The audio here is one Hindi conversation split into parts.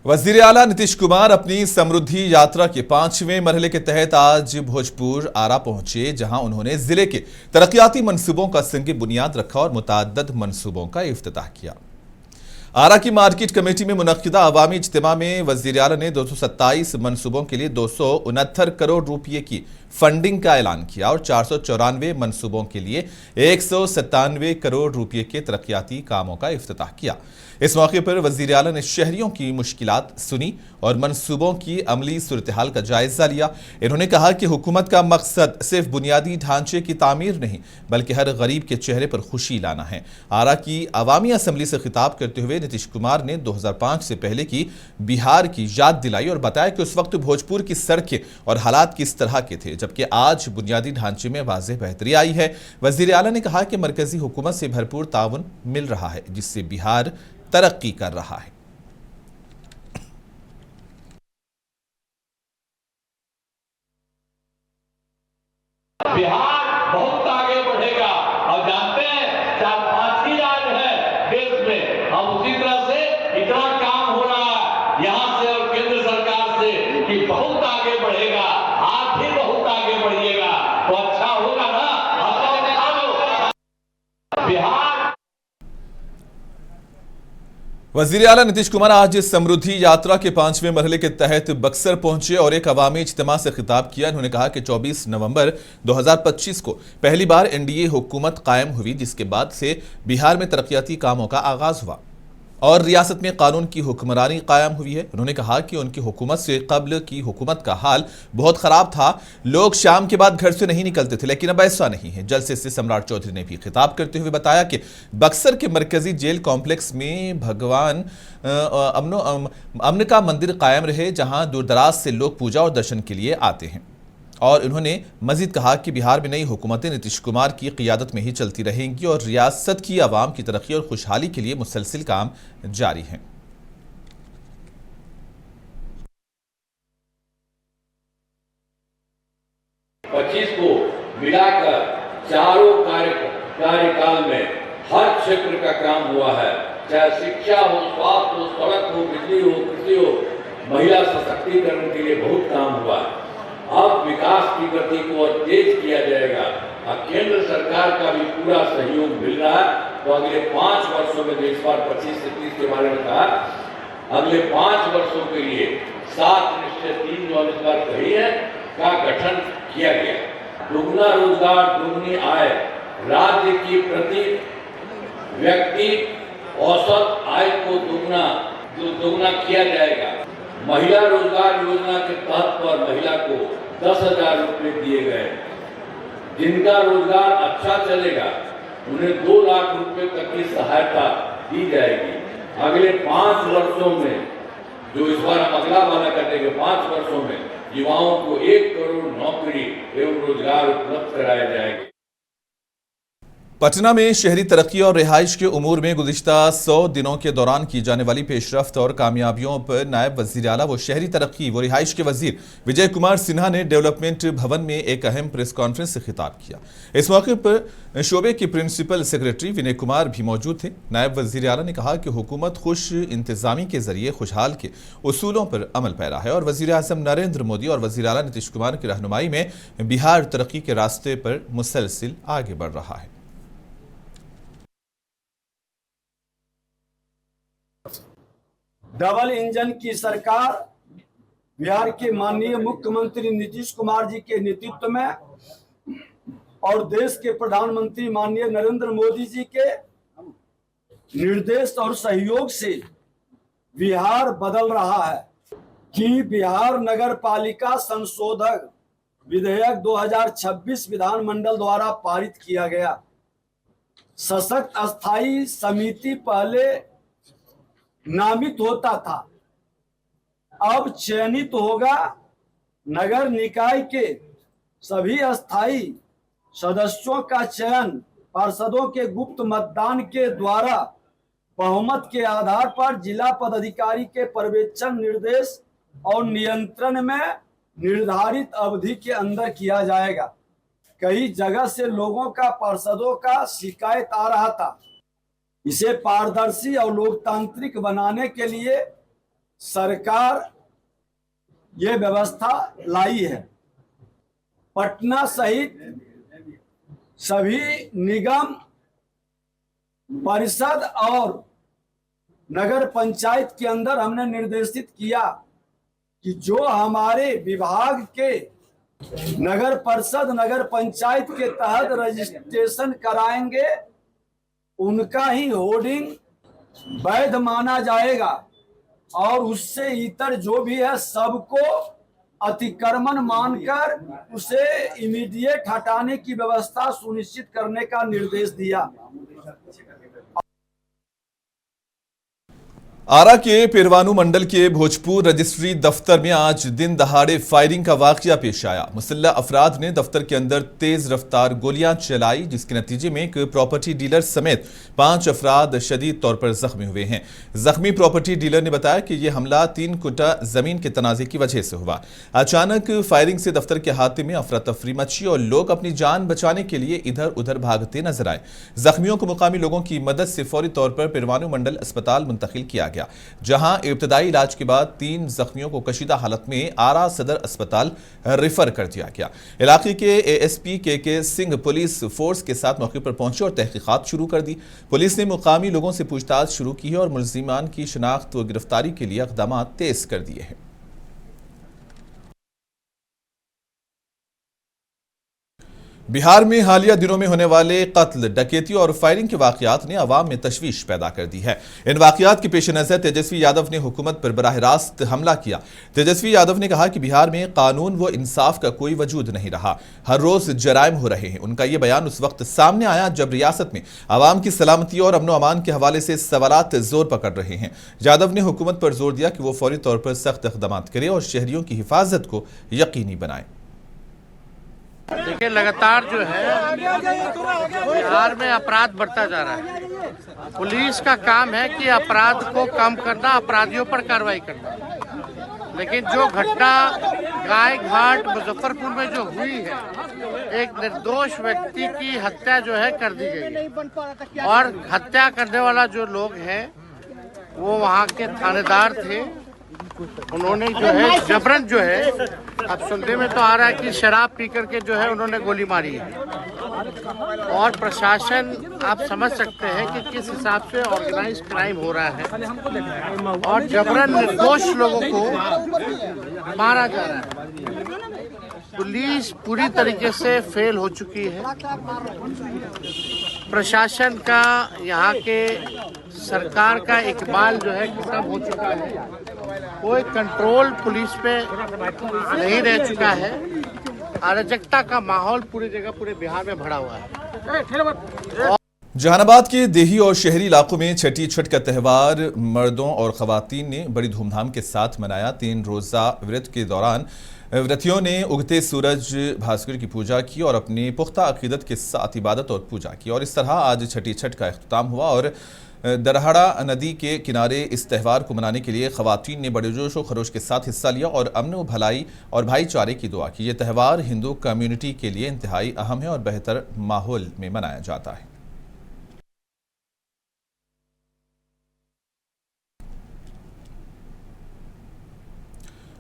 वजीर आला नीतीश कुमार अपनी समृद्धि यात्रा के 5वें मरहले के तहत आज भोजपुर आरा पहुंचे, जहां उन्होंने जिले के तरक्याती मंसूबों का संग बुनियाद रखा और मुतअद्दिद मंसूबों का इफ्तिताह किया। आरा की मार्केट कमेटी में मुनक्किदा अवामी इज्तिमा में वजीर आला ने 227 मंसूबों के लिए 269 करोड़ रुपये की फंडिंग का ऐलान किया और 494 मंसूबों के लिए 197 करोड़ रुपये के तरक्याती कामों का इफ्तिताह किया। इस मौके पर वजीर आला ने शहरियों की मुश्किलात सुनी और मंसूबों की अमली सूरत-ए-हाल का जायजा लिया। इन्होंने कहा कि हुकूमत का मकसद सिर्फ बुनियादी ढांचे की तामीर नहीं, बल्कि हर गरीब के चेहरे पर खुशी लाना है। आरा की अवामी असम्बली से खिताब करते हुए नीतीश कुमार ने 2005 से पहले की बिहार की याद दिलाई और बताया कि उस वक्त भोजपुर की सड़कें और हालात किस तरह के थे, जबकि आज बुनियादी ढांचे में वाज़ेह बेहतरी आई है। वजीर आला ने कहा कि मरकजी हुकूमत से भरपूर ताउन मिल रहा है, जिससे बिहार तरक्की कर रहा है। बिहार बहुत आगे बढ़ेगा और जानते हैं 4-5 ही राज्य है देश में, हम उसी तरह से इतना काम हो रहा है यहां से और केंद्र सरकार से कि बहुत आगे बढ़ेगा। आप भी बहुत आगे बढ़िएगा तो अच्छा होगा ना। बिहार वजीर आला नीतीश कुमार आज समृद्धि यात्रा के 5वें मरहले के तहत बक्सर पहुंचे और एक अवामी इज्तिमा से खिताब किया। उन्होंने कहा कि 24 नवंबर 2025 को पहली बार एनडीए हुकूमत कायम हुई, जिसके बाद से बिहार में तरक्याती कामों का आगाज हुआ और रियासत में कानून की हुक्मरानी कायम हुई है। उन्होंने कहा कि उनकी हुकूमत से कब्ल की हुकूमत का हाल बहुत खराब था, लोग शाम के बाद घर से नहीं निकलते थे, लेकिन अब ऐसा नहीं है। जलसे से सम्राट चौधरी ने भी खिताब करते हुए बताया कि बक्सर के मरकजी जेल कॉम्प्लेक्स में भगवान अमन का मंदिर कायम रहे, जहां दूरदराज से लोग पूजा और दर्शन के लिए आते हैं। और उन्होंने मजीद कहा कि बिहार में नई हुकूमतें नीतीश कुमार की क़ियादत में ही चलती रहेंगी और रियासत की आवाम की तरक्की और खुशहाली के लिए मुसलसिल काम जारी है। 25 को मिलाकर चारों कार्यकाल में हर क्षेत्र का काम हुआ है, चाहे शिक्षा हो, स्वास्थ्य हो, सड़क हो, बिजली हो, कृषि हो, महिला सशक्तिकरण के लिए बहुत काम हुआ है। अब विकास की गति को और तेज किया जाएगा और केंद्र सरकार का भी पूरा सहयोग मिल रहा है। तो अगले 5 वर्षों में, इस बार 25 से 30 के बारे में कहा, अगले 5 वर्षों के लिए 7 निश्चय 3 जो इस बार कही है का गठन किया गया। दुगना रोजगार, दुगनी आय, राज्य की प्रति व्यक्ति औसत आय को दुगना किया जाएगा। महिला रोजगार योजना के तहत पर महिला को 10,000 रुपये दिए गए। जिनका रोजगार अच्छा चलेगा उन्हें 2 लाख रुपए तक की सहायता दी जाएगी। अगले 5 वर्षों में, जो इस बार हम अगला वाला करने के 5 वर्षों में युवाओं को 1 करोड़ नौकरी एवं रोजगार उपलब्ध कराए जाएंगे। पटना में शहरी तरक्की और रिहाइश के उमूर में गुज़िश्ता 100 दिनों के दौरान की जाने वाली पेशरफ्त और कामयाबियों पर नायब वज़ीर आला व शहरी तरक्की व रिहाइश के वज़ीर विजय कुमार सिन्हा ने डेवलपमेंट भवन में एक अहम प्रेस कॉन्फ्रेंस से खिताब किया। इस मौके पर शोबे के प्रिंसिपल सेक्रेटरी विनय कुमार भी मौजूद थे। नायब वज़ीर आला ने कहा कि हुकूमत खुश इंतज़ामी के जरिए खुशहाल के उसूलों पर अमल पैरा है और वज़ीर आज़म नरेंद्र मोदी और वज़ीर आला नीतीश कुमार की रहनुमाई में बिहार तरक्की के रास्ते पर मुसलसिल आगे बढ़ रहा है। डबल इंजन की सरकार बिहार के माननीय मुख्यमंत्री नीतीश कुमार जी के नेतृत्व में और देश के प्रधानमंत्री माननीय नरेंद्र मोदी जी के निर्देश और सहयोग से बिहार बदल रहा है कि बिहार नगर पालिका संशोधन विधेयक 2026 विधानमंडल द्वारा पारित किया गया। सशक्त अस्थायी समिति पहले नामित होता था, अब चयनित होगा। नगर निकाय के सभी अस्थायी सदस्यों का चयन पार्षदों के गुप्त मतदान के द्वारा बहुमत के आधार पर जिला पदाधिकारी के पर्यवेक्षण, निर्देश और नियंत्रण में निर्धारित अवधि के अंदर किया जाएगा। कई जगह से लोगों का पार्षदों का शिकायत आ रहा था। इसे पारदर्शी और लोकतांत्रिक बनाने के लिए सरकार ये व्यवस्था लाई है। पटना सहित सभी निगम, परिषद और नगर पंचायत के अंदर हमने निर्देशित किया कि जो हमारे विभाग के नगर परिषद, नगर पंचायत के तहत रजिस्ट्रेशन कराएंगे, उनका ही होर्डिंग वैध माना जाएगा और उससे इतर जो भी है सबको अतिक्रमण मानकर उसे इमीडिएट हटाने की व्यवस्था सुनिश्चित करने का निर्देश दिया। आरा के पिरवानू मंडल के भोजपुर रजिस्ट्री दफ्तर में आज दिन दहाड़े फायरिंग का वाकया पेश आया। मुसल्लह अफराद ने दफ्तर के अंदर तेज रफ्तार गोलियां चलाई, जिसके नतीजे में एक प्रॉपर्टी डीलर समेत 5 अफराद शदीद तौर पर जख्मी हुए हैं। जख्मी प्रॉपर्टी डीलर ने बताया कि यह हमला 3 कुटा जमीन के तनाजे की वजह से हुआ। अचानक फायरिंग से दफ्तर के अहाते में अफरा तफरी मची और लोग अपनी जान बचाने के लिए इधर उधर भागते नजर आए। जख्मियों को मुकामी लोगों की मदद से फौरी तौर पर पिरवानू मंडल अस्पताल मुंतकिल किया गया, जहां इब्तदाई इलाज के बाद 3 जख्मियों को कशीदा हालत में आरा सदर अस्पताल रेफर कर दिया गया। इलाके के एएसपी के सिंह पुलिस फोर्स के साथ मौके पर पहुंचे और तहकीकात शुरू कर दी। पुलिस ने मुकामी लोगों से पूछताछ शुरू की है और मुलजिमान की शिनाख्त व गिरफ्तारी के लिए इक़दाम तेज कर दिए हैं। बिहार में हालिया दिनों में होने वाले कत्ल, डकैती और फायरिंग के वाकयात ने अवाम में तशवीश पैदा कर दी है। इन वाकयात के पेश नजर तेजस्वी यादव ने हुकूमत पर बराह रास्त हमला किया। तेजस्वी यादव ने कहा कि बिहार में कानून व इंसाफ का कोई वजूद नहीं रहा, हर रोज जराइम हो रहे हैं। उनका यह बयान उस वक्त सामने आया जब रियासत में अवाम की सलामती और अमनो अमान के हवाले से सवालात जोर पकड़ रहे हैं। यादव ने हुकूमत पर जोर दिया कि वो फौरी तौर पर सख्त इक़दाम करे और शहरियों की हिफाजत को यकीनी बनाए। देखिए, लगातार जो है बिहार में अपराध बढ़ता जा रहा है। पुलिस का काम है कि अपराध को कम करना, अपराधियों पर कार्रवाई करना, लेकिन जो घटना गाय घाट मुजफ्फरपुर में जो हुई है, एक निर्दोष व्यक्ति की हत्या जो है कर दी गई है और हत्या करने वाला जो लोग हैं वो वहाँ के थानेदार थे। उन्होंने जो है जबरन जो है, अब सुनने में तो आ रहा है कि शराब पी करके जो है उन्होंने गोली मारी है और प्रशासन, आप समझ सकते हैं कि किस हिसाब से ऑर्गेनाइज क्राइम हो रहा है और जबरन निर्दोष लोगों को मारा जा रहा है। पुलिस पूरी तरीके से फेल हो चुकी है। प्रशासन का, यहाँ के सरकार का इकबाल जो है खत्म हो चुका है। कोई कंट्रोल पुलिस पे नहीं रह चुका है। अराजकता का माहौल पूरी जगह, पूरे बिहार में भरा हुआ है। जहानाबाद के देही और शहरी इलाकों में छठी छठ का त्यौहार मर्दों और खवातीन ने बड़ी धूमधाम के साथ मनाया। 3 रोजा व्रत के दौरान व्रतियों ने उगते सूरज भास्कर की पूजा की और अपनी पुख्ता अकीदत के साथ इबादत और पूजा की और इस तरह आज छठी छठ का इख्तिताम हुआ और दरहड़ा नदी के किनारे इस त्यौहार को मनाने के लिए खवातीन ने बड़े जोश व खरोश के साथ हिस्सा लिया और अमन व भलाई और भाईचारे की दुआ की। ये त्यौहार हिंदू कम्युनिटी के लिए इंतहाई अहम है और बेहतर माहौल में मनाया जाता है।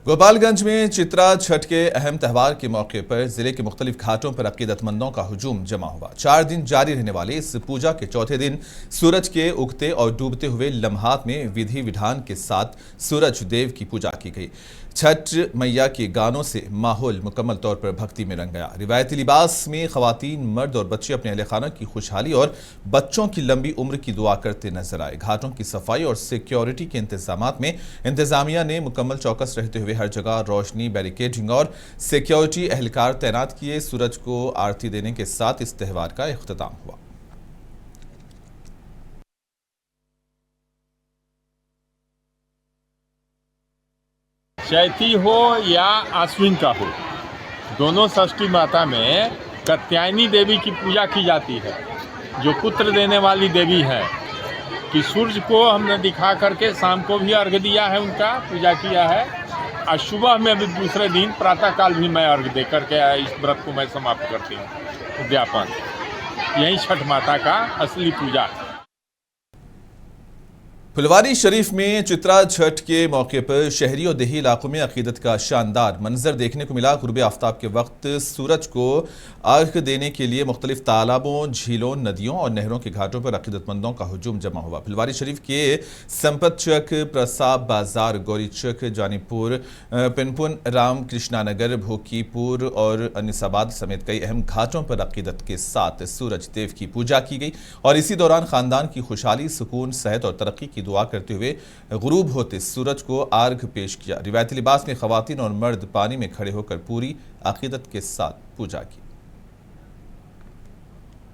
गोपालगंज में चित्रा छठ के अहम त्यौहार के मौके पर जिले के मुख्तलिफ घाटों पर अकीदतमंदों का हुजूम जमा हुआ। 4 दिन जारी रहने वाले इस पूजा के चौथे दिन सूरज के उगते और डूबते हुए लम्हात में विधि विधान के साथ सूरज देव की पूजा की गई। छठ मैया के गानों से माहौल मुकम्मल तौर पर भक्ति में रंग गया। रिवायती लिबास में खवातीन, मर्द और बच्चे अपने अहले खाना की खुशहाली और बच्चों की लंबी उम्र की दुआ करते नजर आए। घाटों की सफाई और सिक्योरिटी के इंतजामात में इंतजामिया ने मुकम्मल चौकस रहते हुए हर जगह रोशनी, बैरिकेडिंग और सिक्योरिटी एहलकार तैनात किए। सूरज को आरती देने के साथ इस त्यौहार का इख्तिताम हुआ। चैती हो या आश्विन का हो, दोनों षष्ठी माता में कात्यायनी देवी की पूजा की जाती है, जो पुत्र देने वाली देवी है। कि सूर्य को हमने दिखा करके शाम को भी अर्घ दिया है, उनका पूजा किया है और सुबह में भी दूसरे दिन प्रातःकाल भी मैं अर्घ दे करके इस व्रत को मैं समाप्त करती हूँ। उद्यापन, यही छठ माता का असली पूजा है। फुलवारी शरीफ में चित्रा छठ के मौके पर शहरी और देही इलाकों में अकीदत का शानदार मंजर देखने को मिला। गुरूब आफ्ताब के वक्त सूरज को अर्घ देने के लिए मुख्तलिफ तालाबों, झीलों, नदियों और नहरों के घाटों पर अकीदतमंदों का हुजूम जमा हुआ। फुलवारी शरीफ के संपत चक, प्रसाद बाजार, गौरी चक, जानीपुर, पिनपुन, राम कृष्णा नगर, भोकीपुर और अनिसाबाद समेत कई अहम घाटों पर अकीदत के साथ सूरज देव की पूजा की गई और इसी दौरान खानदान की खुशहाली, सुकून, सेहत और तरक्की की दुआ करते हुए गुरूब होते सूरज को अर्घ पेश किया। रिवायती लिबास में खवातीन और मर्द पानी में खड़े होकर पूरी अकीदत के साथ पूजा की।